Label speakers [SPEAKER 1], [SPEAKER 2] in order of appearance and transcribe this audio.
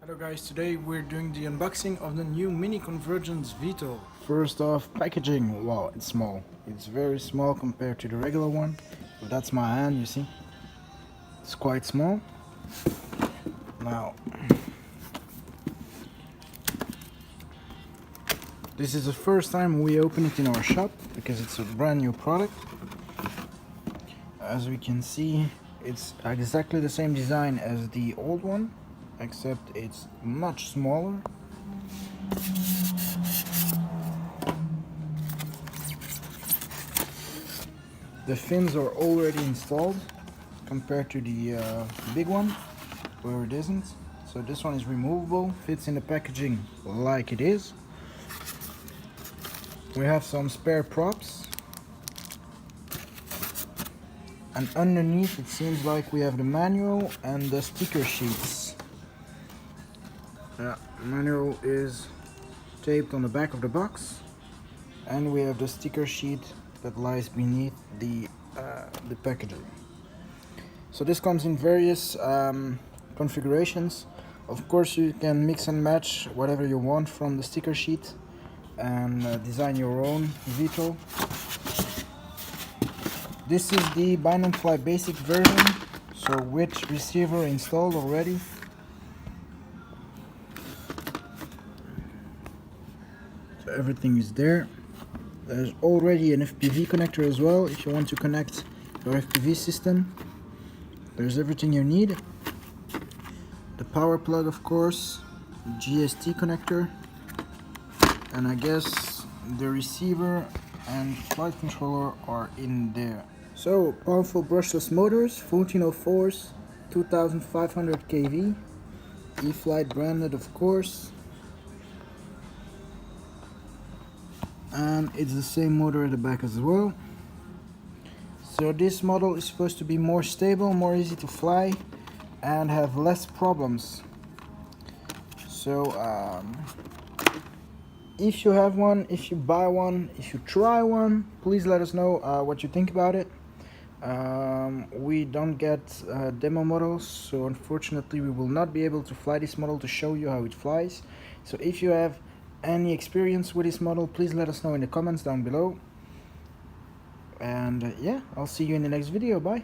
[SPEAKER 1] Hello guys, today we're doing the unboxing of the new mini Convergence Vito. First off, packaging. Wow, it's small. It's very small compared to the regular one. But that's my hand, you see. It's quite small. Now, this is the first time we open it in our shop because it's a brand new product. As we can see, it's exactly the same design as the old one, except it's much smaller. The fins are already installed compared to the big one where it isn't. So this one is removable, fits in the packaging like it is. We have some spare props, and underneath it seems like we have the manual and the sticker sheets. Manual is taped on the back of the box, and we have the sticker sheet that lies beneath the packaging. So this comes in various configurations. Of course, you can mix and match whatever you want from the sticker sheet and design your own Vito. This is the Bind and Fly basic version, so with receiver installed already. So everything is there. There's already an FPV connector as well if you want to connect your FPV system. There's everything you need. The power plug, of course, GST connector, and I guess the receiver and flight controller are in there. So, powerful brushless motors, 1404s, 2500 kV, E-Flite branded, of course. And it's the same motor at the back as well. So this model is supposed to be more stable, more easy to fly, and have less problems. So if you have one, if you buy one, if you try one, please let us know what you think about it. We don't get demo models, so unfortunately we will not be able to fly this model to show you how it flies. So if you have any experience with this model, please let us know in the comments down below. And yeah, I'll see you in the next video. Bye.